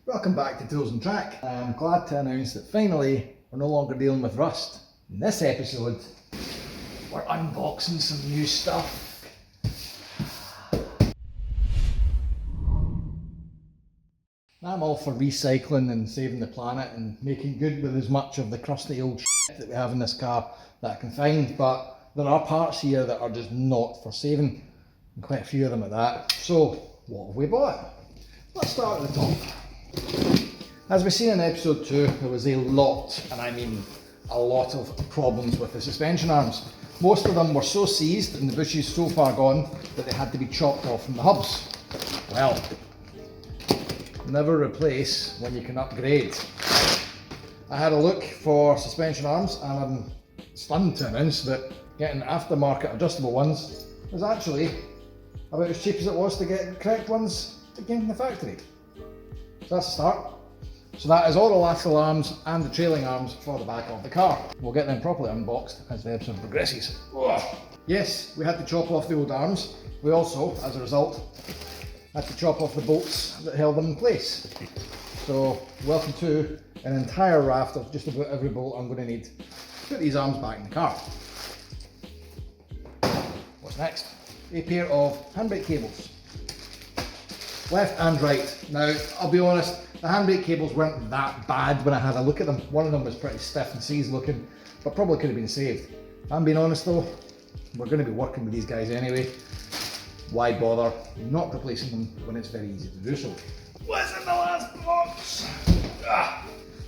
Welcome back to Tools and Track. I am glad to announce that finally we're no longer dealing with rust. In this episode, we're unboxing some new stuff. I'm all for recycling and saving the planet and making good with as much of the crusty old shit that we have in this car that I can find, but there are parts here that are just not for saving, and quite a few of them at that. So, what have we bought? Let's start at the top. As we've seen in episode 2, there was a lot, and I mean a lot of problems with the suspension arms. Most of them were so seized and the bushes so far gone that they had to be chopped off from the hubs. Well, never replace when you can upgrade. I had a look for suspension arms and I'm stunned to announce that getting aftermarket adjustable ones was actually about as cheap as it was to get the correct ones that came from the factory. So that's a start. So that is all the lateral arms and the trailing arms for the back of the car. We'll get them properly unboxed as the episode progresses. Ugh. Yes, we had to chop off the old arms. We also, as a result, had to chop off the bolts that held them in place. So welcome to an entire raft of just about every bolt I'm going to need to put these arms back in the car. What's next? A pair of handbrake cables. Left and right. Now, I'll be honest, the handbrake cables weren't that bad when I had a look at them. One of them was pretty stiff and seized looking, but probably could have been saved. If I'm being honest though, we're going to be working with these guys anyway. Why bother not replacing them when it's very easy to do so? What's in the last box?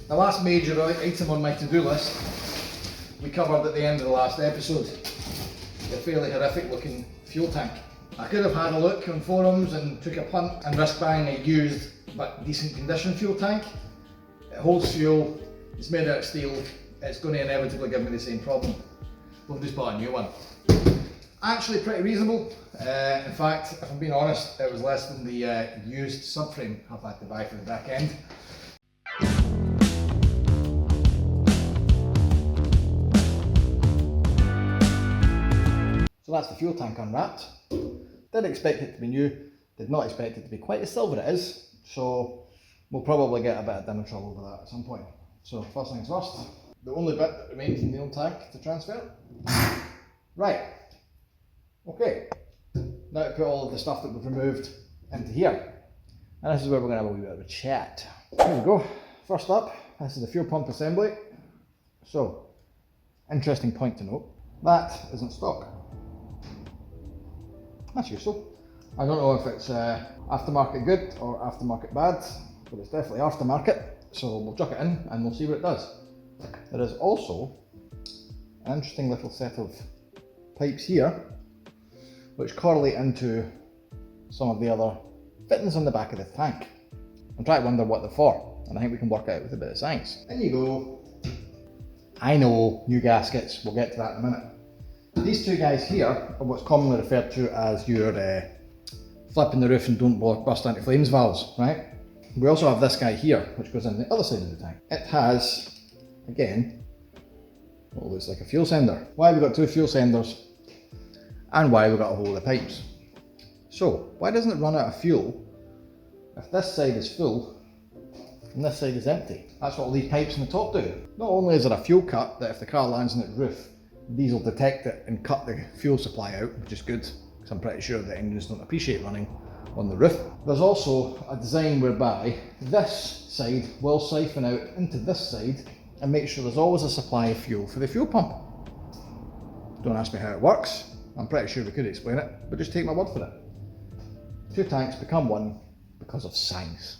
The last major item on my to-do list we covered at the end of the last episode. The fairly horrific looking fuel tank. I could have had a look on forums and took a punt and risked buying a used but decent condition fuel tank. It holds fuel, it's made out of steel, it's going to inevitably give me the same problem. We'll just buy a new one. Actually pretty reasonable. In fact, if I'm being honest, it was less than the used subframe I've had to buy for the back end. So that's the fuel tank unwrapped. Did expect it to be new, did not expect it to be quite as silver it is, so we'll probably get a bit of damage trouble over that at some point. So first things first, the only bit that remains in the old tank to transfer. Right, okay, now to put all of the stuff that we've removed into here. And this is where we're going to have a wee bit of a chat. Here we go, first up, this is the fuel pump assembly. So, interesting point to note, that isn't stock. That's useful. I don't know if it's aftermarket good or aftermarket bad, but it's definitely aftermarket. So we'll chuck it in and we'll see what it does. There is also an interesting little set of pipes here, which correlate into some of the other fittings on the back of the tank. I'm trying to wonder what they're for, and I think we can work it out with a bit of science. In you go. I know, new gaskets, we'll get to that in a minute. These two guys here are what's commonly referred to as your flip in the roof and don't burst into flames valves, right? We also have this guy here, which goes in the other side of the tank. It has, again, what looks like a fuel sender. Why have we got two fuel senders? And why have we got a hole of pipes? So, why doesn't it run out of fuel if this side is full and this side is empty? That's what all these pipes in the top do. Not only is there a fuel cut that if the car lands on its roof, these will detect it and cut the fuel supply out, which is good, because I'm pretty sure that engines don't appreciate running on the roof. There's also a design whereby this side will siphon out into this side and make sure there's always a supply of fuel for the fuel pump. Don't ask me how it works, I'm pretty sure we could explain it, but just take my word for it. Two tanks become one because of science.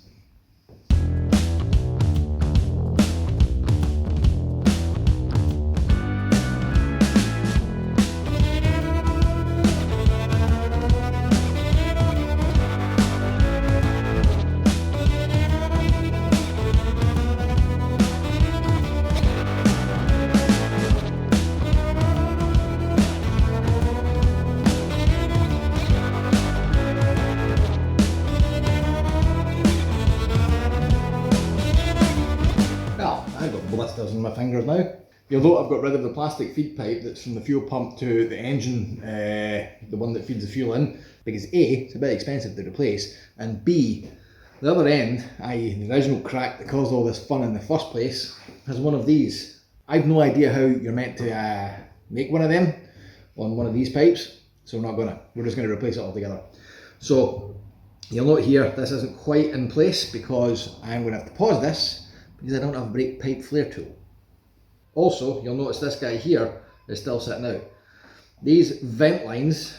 Blisters on my fingers now. You'll note I've got rid of the plastic feed pipe that's from the fuel pump to the engine, the one that feeds the fuel in, because A, it's a bit expensive to replace, and B, The other end, i.e. the original crack that caused all this fun in the first place, has one of these. I've no idea how you're meant to make one of them on one of these pipes, so we're just gonna replace it altogether. So you'll note here, this isn't quite in place because I'm gonna have to pause this because I don't have a brake pipe flare tool. Also, you'll notice this guy here is still sitting out. These vent lines,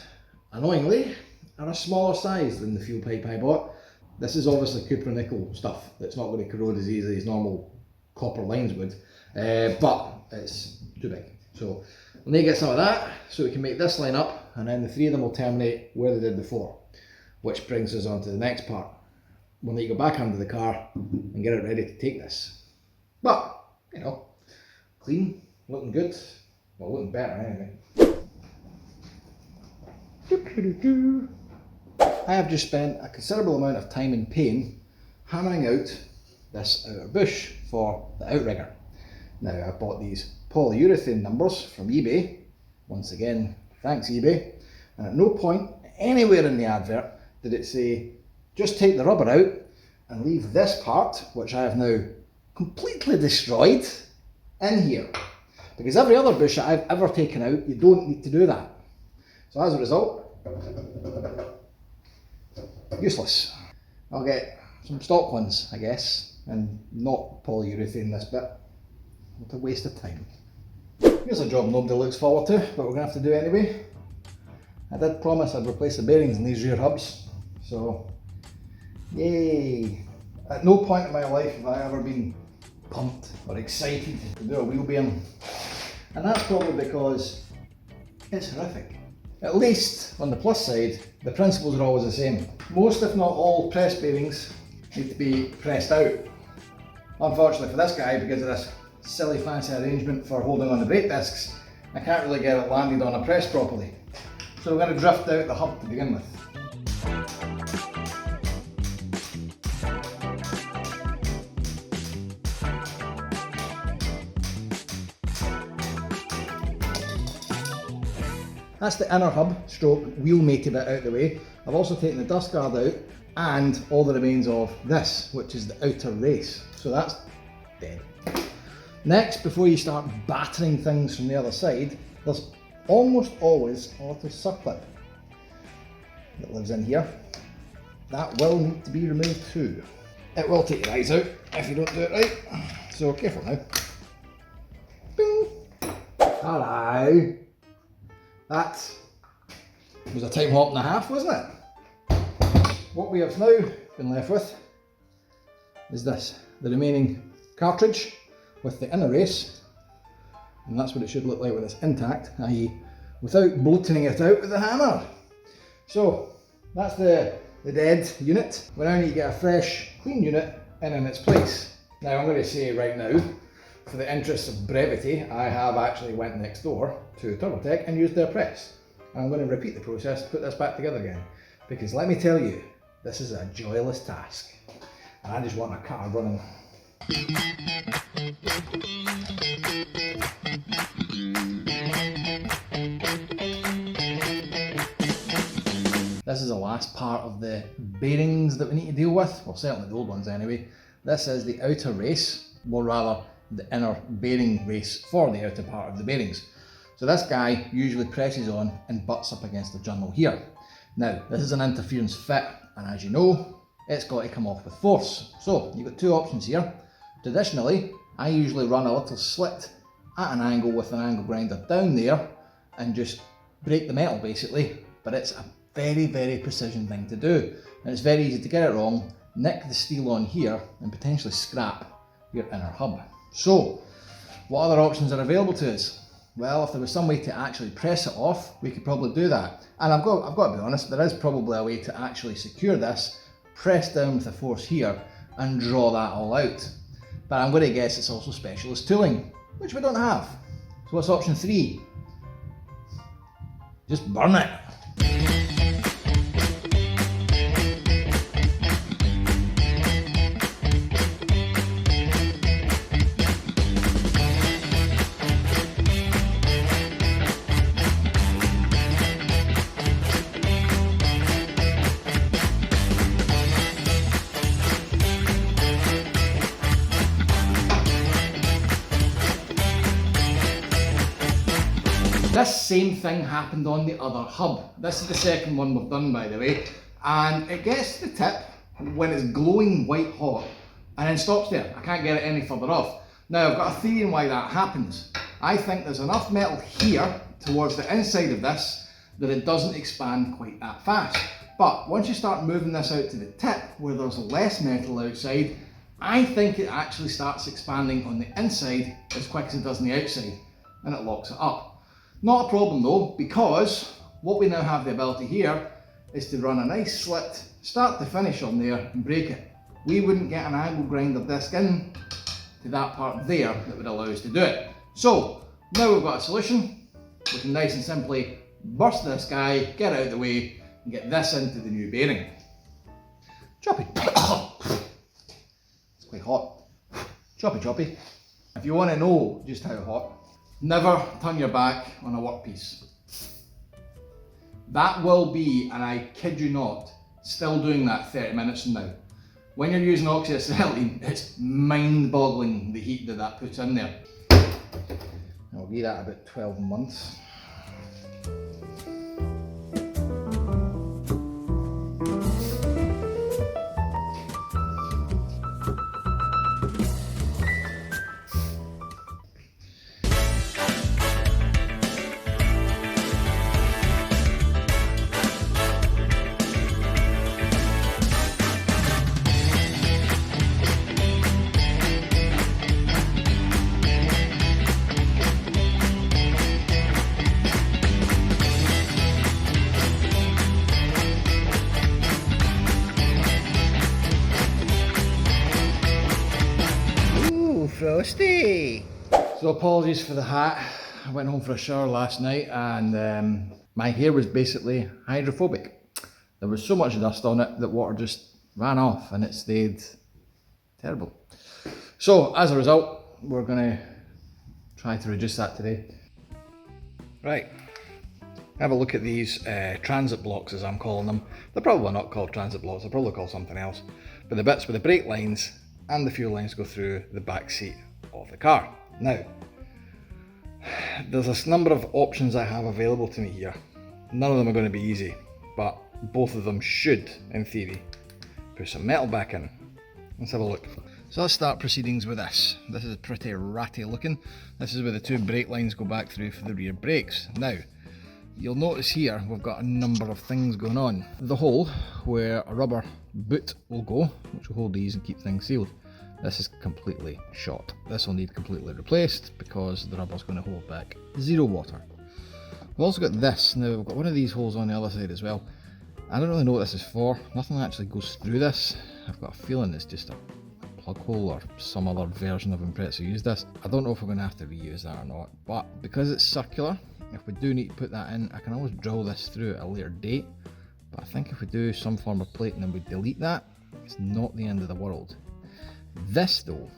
annoyingly, are a smaller size than the fuel pipe I bought. This is obviously copper nickel stuff that's not going to corrode as easily as normal copper lines would, but it's too big. So we'll need to get some of that so we can make this line up, and then the three of them will terminate where they did before, which brings us on to the next part. We'll need to go back under the car and get it ready to take this. But, you know, clean, looking good, well, looking better anyway. I have just spent a considerable amount of time and pain hammering out this outer bush for the outrigger. Now, I bought these polyurethane numbers from eBay. Once again, thanks eBay. And at no point anywhere in the advert did it say just take the rubber out and leave this part, which I have now completely destroyed, in here. Because every other bush that I've ever taken out, you don't need to do that. So as a result, useless. I'll get some stock ones, I guess, and not polyurethane this bit. What a waste of time. Here's a job nobody looks forward to, but we're going to have to do it anyway. I did promise I'd replace the bearings in these rear hubs, so yay! At no point in my life have I ever been pumped or excited to do a wheel bearing, and that's probably because it's horrific. At least, on the plus side, the principles are always the same. Most, if not all, press bearings need to be pressed out. Unfortunately for this guy, because of this silly fancy arrangement for holding on the brake discs, I can't really get it landed on a press properly. So we're going to drift out the hub to begin with. That's the inner hub, stroke wheel matey bit out of the way. I've also taken the dust guard out and all the remains of this, which is the outer race. So that's dead. Next, before you start battering things from the other side, there's almost always a little circlip that lives in here. That will need to be removed too. It will take your eyes out if you don't do it right. So careful now. Bing. Hello. That was a time hop and a half, wasn't it? What we have now been left with is this, the remaining cartridge with the inner race, and that's what it should look like when it's intact, i.e. without bloating it out with the hammer. So that's the dead unit. We now need to get a fresh, clean unit in its place. Now I'm going to say right now, for the interests of brevity, I have actually went next door to TurboTech and used their press. And I'm going to repeat the process to put this back together again. Because let me tell you, this is a joyless task. And I just want a car running. This is the last part of the bearings that we need to deal with. Well, certainly the old ones anyway. This is the outer race, or rather the inner bearing race for the outer part of the bearings. So this guy usually presses on and butts up against the journal here. Now, this is an interference fit, and as you know, it's got to come off with force. So you've got two options here. Traditionally, I usually run a little slit at an angle with an angle grinder down there and just break the metal basically, but it's a very, very precision thing to do. And it's very easy to get it wrong, nick the steel on here and potentially scrap your inner hub. So, what other options are available to us? Well, if there was some way to actually press it off, we could probably do that. And I've got to be honest, there is probably a way to actually secure this, press down with the force here, and draw that all out. But I'm going to guess it's also specialist tooling, which we don't have. So what's option 3? Just burn it. This same thing happened on the other hub. This is the second one we've done, by the way, and it gets to the tip when it's glowing white hot and then stops there. I can't get it any further off. Now I've got a theory on why that happens. I think there's enough metal here towards the inside of this that it doesn't expand quite that fast. But once you start moving this out to the tip where there's less metal outside, I think it actually starts expanding on the inside as quick as it does on the outside, and it locks it up. Not a problem though, because what we now have the ability here is to run a nice slit, start to finish on there and break it. We wouldn't get an angle grinder disc in to that part there that would allow us to do it. So now we've got a solution. We can nice and simply burst this guy, get out of the way, and get this into the new bearing. Choppy. It's quite hot. Choppy choppy. If you want to know just how hot, never turn your back on a workpiece. That will be, and I kid you not, still doing that 30 minutes from now. When you're using oxyacetylene, it's mind-boggling the heat that puts in there. I'll give that about 12 months. Frosty! So apologies for the hat. I went home for a shower last night and my hair was basically hydrophobic. There was so much dust on it that water just ran off and it stayed terrible. So as a result, we're going to try to reduce that today. Right, have a look at these transit blocks, as I'm calling them. They're probably not called transit blocks, they're probably called something else. But the bits where the brake lines and the fuel lines go through the back seat of the car. Now, there's a number of options I have available to me here. None of them are going to be easy, but both of them should, in theory, put some metal back in. Let's have a look. So let's start proceedings with this. This is pretty ratty looking. This is where the two brake lines go back through for the rear brakes. Now, you'll notice here we've got a number of things going on. The hole where a rubber boot will go, which will hold these and keep things sealed. This is completely shot. This will need completely replaced because the rubber's going to hold back zero water. We've also got this. Now we've got one of these holes on the other side as well. I don't really know what this is for. Nothing actually goes through this. I've got a feeling it's just a plug hole or some other version of Impreza used this. I don't know if we're going to have to reuse that or not, but because it's circular, if we do need to put that in, I can always drill this through at a later date. But I think if we do some form of plate and then we delete that, it's not the end of the world. This though,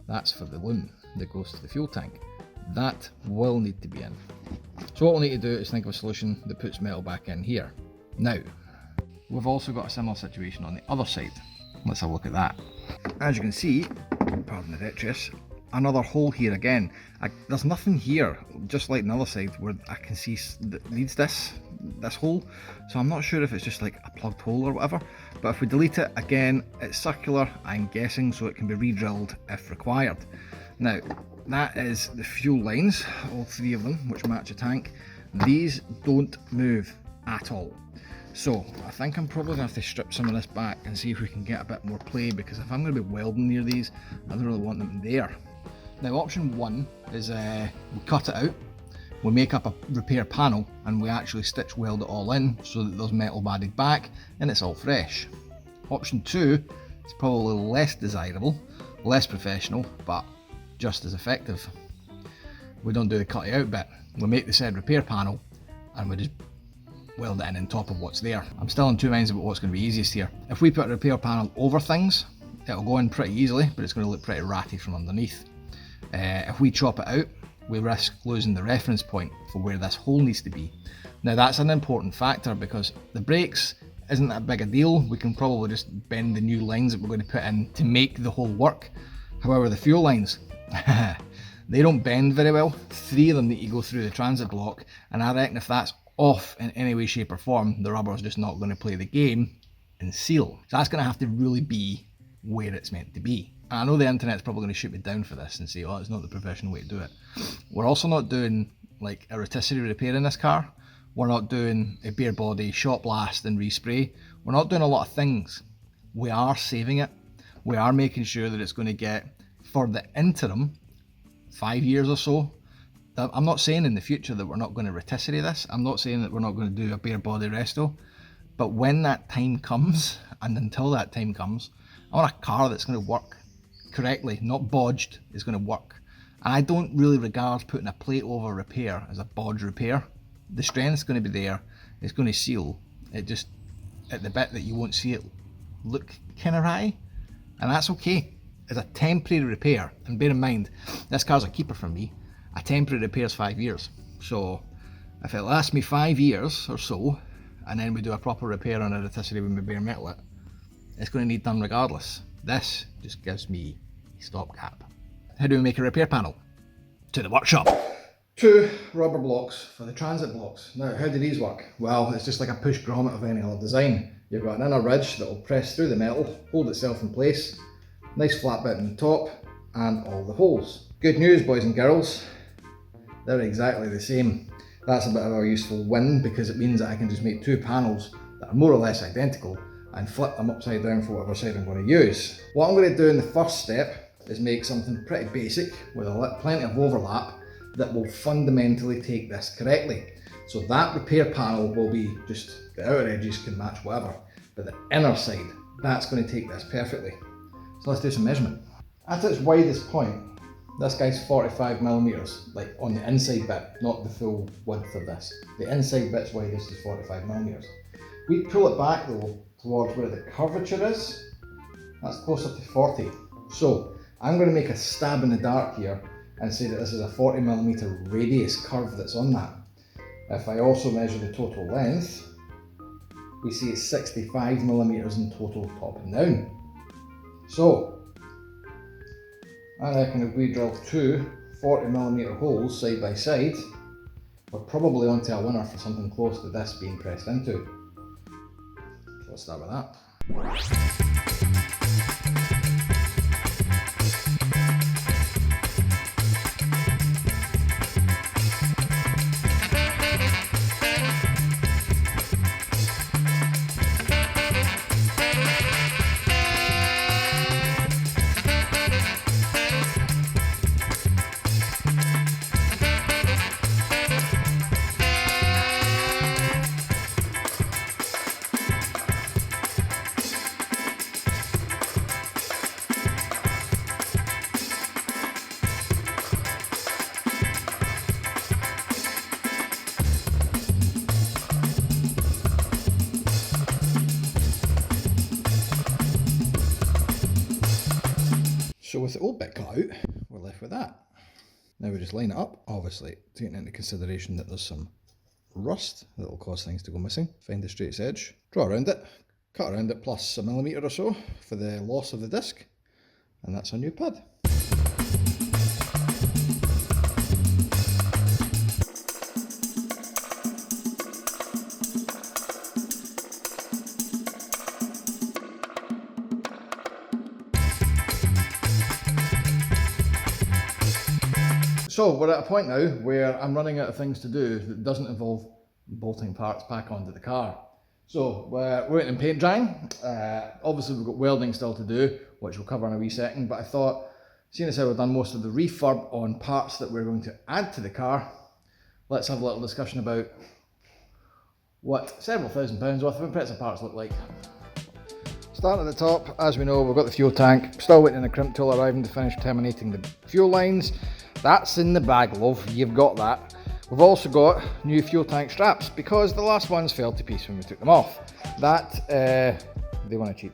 that's for the loom that goes to the fuel tank. That will need to be in. So what we'll need to do is think of a solution that puts metal back in here. Now, we've also got a similar situation on the other side. Let's have a look at that. As you can see, pardon the detritus, another hole here again. There's nothing here, just like the other side, where I can see that leads this hole. So I'm not sure if it's just like a plugged hole or whatever. But if we delete it, again, it's circular, I'm guessing, so it can be re-drilled if required. Now, that is the fuel lines, all three of them, which match a tank. These don't move at all. So I think I'm probably going to have to strip some of this back and see if we can get a bit more play, because if I'm going to be welding near these, I don't really want them there. Now option one is we cut it out, we make up a repair panel and we actually stitch weld it all in so that there's metal added back and it's all fresh. Option two is probably less desirable, less professional, but just as effective. We don't do the cutting out bit, we make the said repair panel and we just weld it in on top of what's there. I'm still in two minds about what's going to be easiest here. If we put a repair panel over things, it'll go in pretty easily, but it's going to look pretty ratty from underneath. If we chop it out, we risk losing the reference point for where this hole needs to be. Now that's an important factor because the brakes isn't that big a deal. We can probably just bend the new lines that we're going to put in to make the hole work. However, the fuel lines, They don't bend very well. 3 of them need to go through the transit block, and I reckon if that's off in any way, shape or form, the rubber's just not going to play the game and seal. So that's going to have to really be where it's meant to be. And I know the internet's probably going to shoot me down for this and say, oh, it's not the professional way to do it. We're also not doing like a rotisserie repair in this car. We're not doing a bare body shot blast and respray. We're not doing a lot of things. We are saving it. We are making sure that it's going to get, for the interim, 5 years or so. I'm not saying in the future that we're not going to rotisserie this. I'm not saying that we're not going to do a bare body resto. But when that time comes, and until that time comes, I want a car that's going to work correctly, not bodged, is going to work. And I don't really regard putting a plate over repair as a bodge repair. The strength's going to be there, it's going to seal. It just, at the bit that you won't see it look kind of ratty, and that's okay. It's a temporary repair, and bear in mind, this car's a keeper for me. A temporary repair's 5 years. So if it lasts me 5 years or so, and then we do a proper repair on a rotisserie when we bare metal it, it's going to need done regardless. This just gives me a stopgap. How do we make a repair panel? To the workshop. 2 rubber blocks for the transit blocks. Now, how do these work? Well, it's just like a push grommet of any other design. You've got an inner ridge that will press through the metal, hold itself in place, nice flat bit in the top, and all the holes. Good news, boys and girls, they're exactly the same. That's a bit of a useful win because it means that I can just make 2 panels that are more or less identical and flip them upside down for whatever side I'm going to use. What I'm going to do in the first step is make something pretty basic with plenty of overlap that will fundamentally take this correctly. So that repair panel will be just, the outer edges can match whatever, but the inner side, that's going to take this perfectly. So let's do some measurement. At its widest point, this guy's 45 millimeters, like on the inside bit, not the full width of this. The inside bit's widest is 45 millimeters. We pull it back though towards where the curvature is, that's closer to 40. So I'm going to make a stab in the dark here and say that this is a 40 millimeter radius curve that's on that. If I also measure the total length, we see it's 65 millimeters in total top and down. So I reckon if we drill 2 40 millimeter holes side by side, we're probably onto a winner for something close to this being pressed into. So let's start with that. So with the old bit cut out, we're left with that. Now we just line it up, obviously taking into consideration that there's some rust that will cause things to go missing. Find the straightest edge, draw around it, cut around it plus a millimetre or so for the loss of the disc, and that's our new pad. So we're at a point now where I'm running out of things to do that doesn't involve bolting parts back onto the car. So we're waiting in paint drying. Obviously we've got welding still to do, which we'll cover in a wee second, but I thought, seeing as how we've done most of the refurb on parts that we're going to add to the car, let's have a little discussion about what several £1,000s worth of Impreza parts look like. Starting at the top, as we know, we've got the fuel tank, still waiting on the crimp tool arriving to finish terminating the fuel lines. That's in the bag, love, you've got that. We've also got new fuel tank straps because the last ones fell to pieces when we took them off. That, they want to cheat.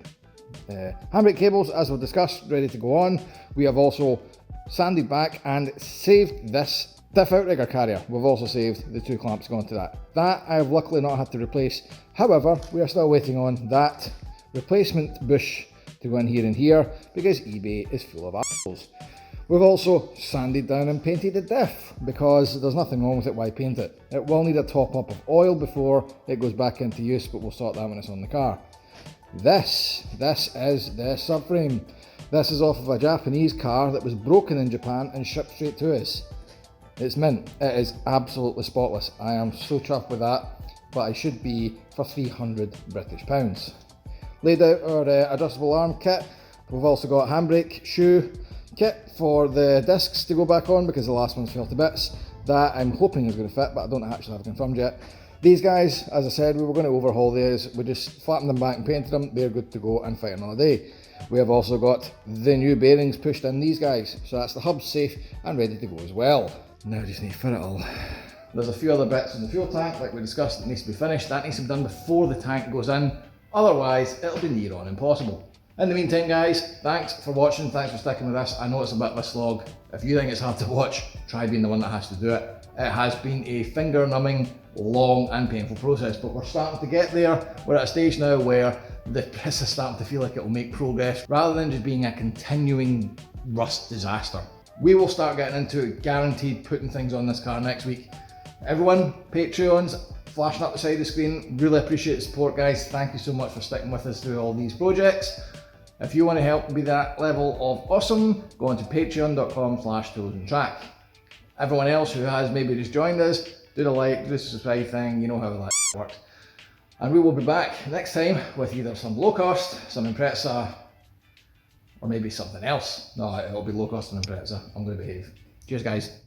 Handbrake cables, as we've discussed, ready to go on. We have also sanded back and saved this diff outrigger carrier. We've also saved the 2 clamps going to that. That I have luckily not had to replace. However, we are still waiting on that replacement bush to go in here and here because eBay is full of assholes. We've also sanded down and painted the diff, because there's nothing wrong with it, why paint it? It will need a top up of oil before it goes back into use, but we'll sort that when it's on the car. This is the subframe. This is off of a Japanese car that was broken in Japan and shipped straight to us. It's mint. It is absolutely spotless. I am so chuffed with that, but I should be for 300 British pounds. Laid out our adjustable arm kit. We've also got handbrake, shoe kit for the discs to go back on because the last one's fell to bits. That I'm hoping is going to fit, but I don't actually have it confirmed yet. These guys, as I said, we were going to overhaul these. We just flattened them back and painted them. They're good to go and fight another day. We have also got the new bearings pushed in these guys, so that's the hub safe and ready to go as well. Now I just need to fit it all. There's a few other bits in the fuel tank, like we discussed, that needs to be finished. That needs to be done before the tank goes in, otherwise it'll be near on impossible. In the meantime guys, thanks for watching, thanks for sticking with us. I know it's a bit of a slog. If you think it's hard to watch, try being the one that has to do it. It has been a finger-numbing, long and painful process, but we're starting to get there. We're at a stage now where the press is starting to feel like it will make progress, rather than just being a continuing rust disaster. We will start getting into it, guaranteed putting things on this car next week. Everyone, Patreons, flashing up the side of the screen, really appreciate the support guys. Thank you so much for sticking with us through all these projects. If you want to help be that level of awesome, go on to patreon.com/toolsandtrack. Everyone else who has maybe just joined us, do the like, do the subscribe thing, you know how that works. And we will be back next time with either some low cost, some Impreza, or maybe something else. No, it'll be low cost and Impreza. I'm going to behave. Cheers guys.